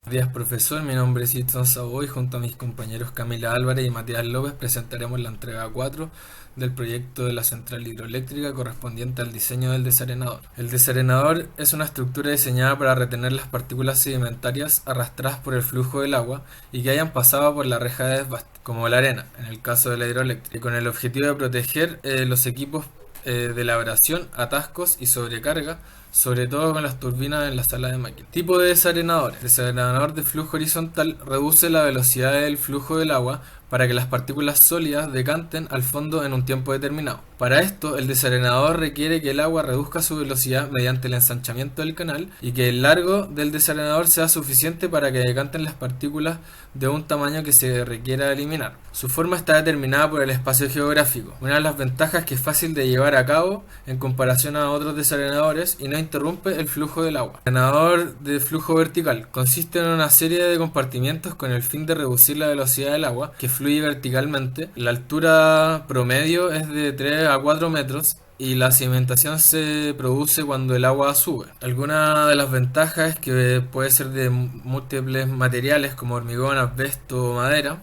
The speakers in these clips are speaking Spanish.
Buenos días, profesor. Mi nombre es Itson Sabo y junto a mis compañeros Camila Álvarez y Matías López presentaremos la entrega 4 del proyecto de la central hidroeléctrica correspondiente al diseño del desarenador. El desarenador es una estructura diseñada para retener las partículas sedimentarias arrastradas por el flujo del agua y que hayan pasado por la reja de desbaste, como la arena, en el caso de la hidroeléctrica, con el objetivo de proteger los equipos de labración, atascos y sobrecarga, sobre todo con las turbinas en la sala de máquinas. Tipo de desarenadores. El desarenador de flujo horizontal reduce la velocidad del flujo del agua para que las partículas sólidas decanten al fondo en un tiempo determinado. Para esto, el desarenador requiere que el agua reduzca su velocidad mediante el ensanchamiento del canal y que el largo del desarenador sea suficiente para que decanten las partículas de un tamaño que se requiera eliminar. Su forma está determinada por el espacio geográfico. Una de las ventajas es que es fácil de llevar a cabo en comparación a otros desarenadores y no interrumpe el flujo del agua. El desarenador de flujo vertical consiste en una serie de compartimientos con el fin de reducir la velocidad del agua que fluye verticalmente. La altura promedio es de 3 a 4 metros y la cimentación se produce cuando el agua sube. Alguna de las ventajas es que puede ser de múltiples materiales como hormigón, asbesto o madera.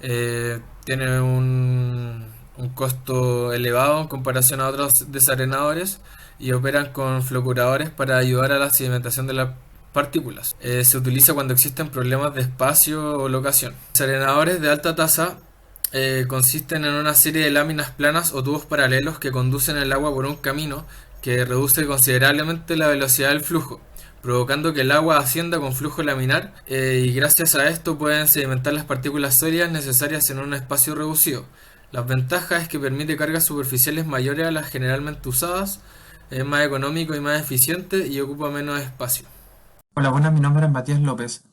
Tiene un costo elevado en comparación a otros desarenadores y operan con flocuradores para ayudar a la sedimentación de las partículas. Se utiliza cuando existen problemas de espacio o locación. Desarenadores de alta tasa consisten en una serie de láminas planas o tubos paralelos que conducen el agua por un camino que reduce considerablemente la velocidad del flujo, provocando que el agua ascienda con flujo laminar y gracias a esto pueden sedimentar las partículas sólidas necesarias en un espacio reducido. Las ventajas es que permite cargas superficiales mayores a las generalmente usadas, es más económico y más eficiente y ocupa menos espacio. Hola, buenas, mi nombre es Matías López.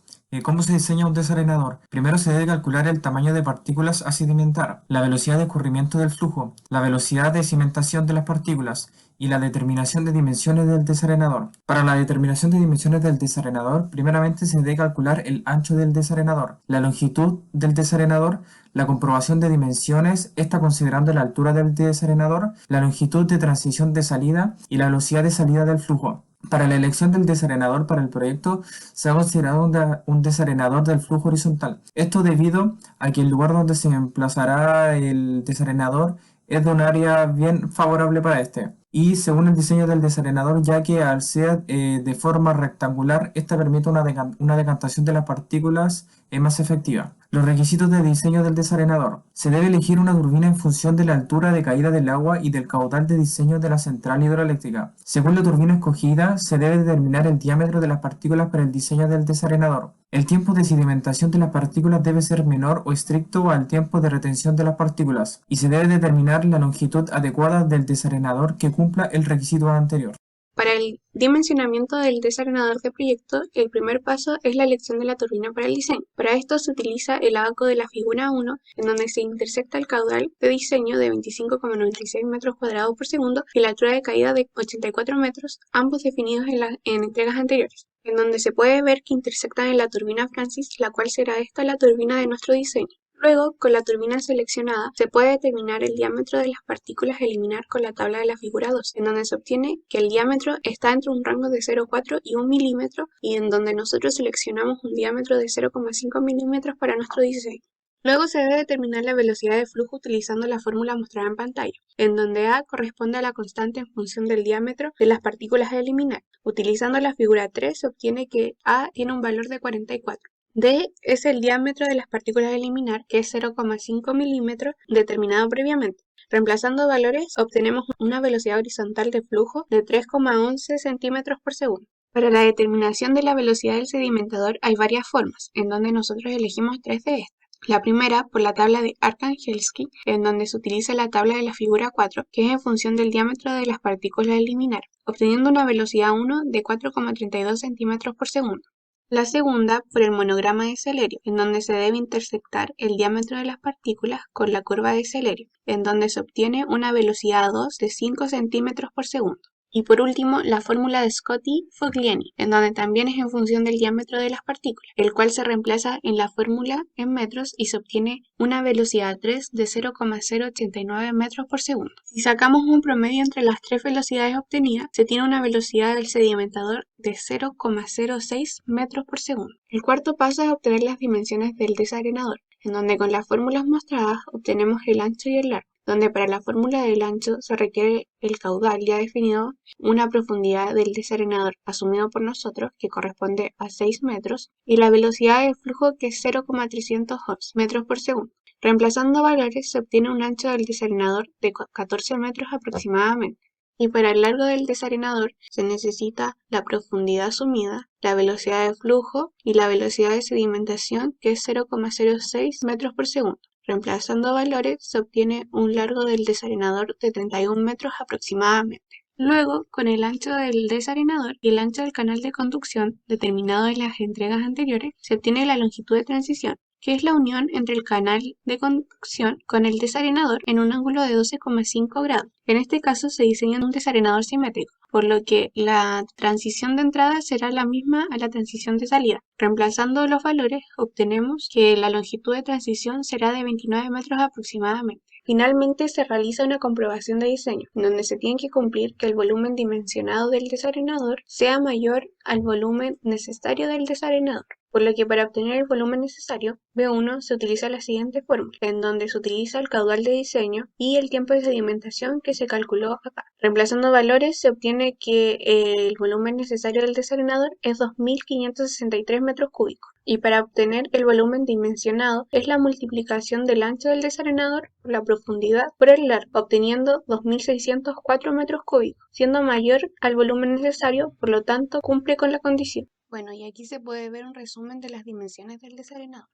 ¿Cómo se diseña un desarenador? Primero se debe calcular el tamaño de partículas a sedimentar, la velocidad de escurrimiento del flujo, la velocidad de cimentación de las partículas y la determinación de dimensiones del desarenador. Para la determinación de dimensiones del desarenador, primeramente se debe calcular el ancho del desarenador, la longitud del desarenador, la comprobación de dimensiones, esta considerando la altura del desarenador, la longitud de transición de salida y la velocidad de salida del flujo. Para la elección del desarenador para el proyecto se ha considerado un desarenador del flujo horizontal. Esto debido a que el lugar donde se emplazará el desarenador es de un área bien favorable para este. Y según el diseño del desarenador, ya que al ser de forma rectangular, esta permite una decantación de las partículas más efectiva. Los requisitos de diseño del desarenador. Se debe elegir una turbina en función de la altura de caída del agua y del caudal de diseño de la central hidroeléctrica. Según la turbina escogida, se debe determinar el diámetro de las partículas para el diseño del desarenador. El tiempo de sedimentación de las partículas debe ser menor o estricto al tiempo de retención de las partículas, y se debe determinar la longitud adecuada del desarenador que cumpla el requisito anterior. Para el dimensionamiento del desarenador de proyecto, el primer paso es la elección de la turbina para el diseño. Para esto se utiliza el ABACO de la figura 1, en donde se intersecta el caudal de diseño de 25,96 metros cuadrados por segundo y la altura de caída de 84 metros, ambos definidos en entregas anteriores, en donde se puede ver que intersectan en la turbina Francis, la cual será esta la turbina de nuestro diseño. Luego, con la turbina seleccionada, se puede determinar el diámetro de las partículas a eliminar con la tabla de la figura 2, en donde se obtiene que el diámetro está entre un rango de 0,4 y 1 milímetro y en donde nosotros seleccionamos un diámetro de 0,5 milímetros para nuestro diseño. Luego se debe determinar la velocidad de flujo utilizando la fórmula mostrada en pantalla, en donde A corresponde a la constante en función del diámetro de las partículas a eliminar. Utilizando la figura 3 se obtiene que A tiene un valor de 44. D es el diámetro de las partículas a eliminar, que es 0,5 milímetros, determinado previamente. Reemplazando valores, obtenemos una velocidad horizontal de flujo de 3,11 centímetros por segundo. Para la determinación de la velocidad del sedimentador hay varias formas, en donde nosotros elegimos tres de estas. La primera, por la tabla de Arkhangelski, en donde se utiliza la tabla de la figura 4, que es en función del diámetro de las partículas a eliminar, obteniendo una velocidad 1 de 4,32 centímetros por segundo. La segunda, por el monograma de Celerio, en donde se debe intersectar el diámetro de las partículas con la curva de Celerio, en donde se obtiene una velocidad 2 de 5 centímetros por segundo. Y por último, la fórmula de Scotti-Fogliani, en donde también es en función del diámetro de las partículas, el cual se reemplaza en la fórmula en metros y se obtiene una velocidad 3 de 0,089 metros por segundo. Si sacamos un promedio entre las tres velocidades obtenidas, se tiene una velocidad del sedimentador de 0,06 metros por segundo. El cuarto paso es obtener las dimensiones del desarenador, en donde con las fórmulas mostradas obtenemos el ancho y el largo, donde para la fórmula del ancho se requiere el caudal ya definido, una profundidad del desarenador asumido por nosotros que corresponde a 6 metros y la velocidad del flujo que es 0,300 metros por segundo. Reemplazando valores se obtiene un ancho del desarenador de 14 metros aproximadamente. Y para el largo del desarenador se necesita la profundidad asumida, la velocidad de flujo y la velocidad de sedimentación que es 0,06 metros por segundo. Reemplazando valores se obtiene un largo del desarenador de 31 metros aproximadamente. Luego, con el ancho del desarenador y el ancho del canal de conducción determinado en las entregas anteriores, se obtiene la longitud de transición, que es la unión entre el canal de conducción con el desarenador en un ángulo de 12,5 grados. En este caso se diseña un desarenador simétrico, por lo que la transición de entrada será la misma a la transición de salida. Reemplazando los valores, obtenemos que la longitud de transición será de 29 metros aproximadamente. Finalmente se realiza una comprobación de diseño, donde se tiene que cumplir que el volumen dimensionado del desarenador sea mayor al volumen necesario del desarenador. Por lo que para obtener el volumen necesario, B1 se utiliza la siguiente fórmula, en donde se utiliza el caudal de diseño y el tiempo de sedimentación que se calculó acá. Reemplazando valores se obtiene que el volumen necesario del desarenador es 2.563 metros cúbicos. Y para obtener el volumen dimensionado es la multiplicación del ancho del desarenador por la profundidad por el largo, obteniendo 2.604 metros cúbicos, siendo mayor al volumen necesario, por lo tanto cumple con la condición. Bueno, y aquí se puede ver un resumen de las dimensiones del desarenador.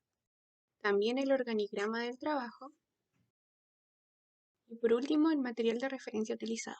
También el organigrama del trabajo. Y por último, el material de referencia utilizado.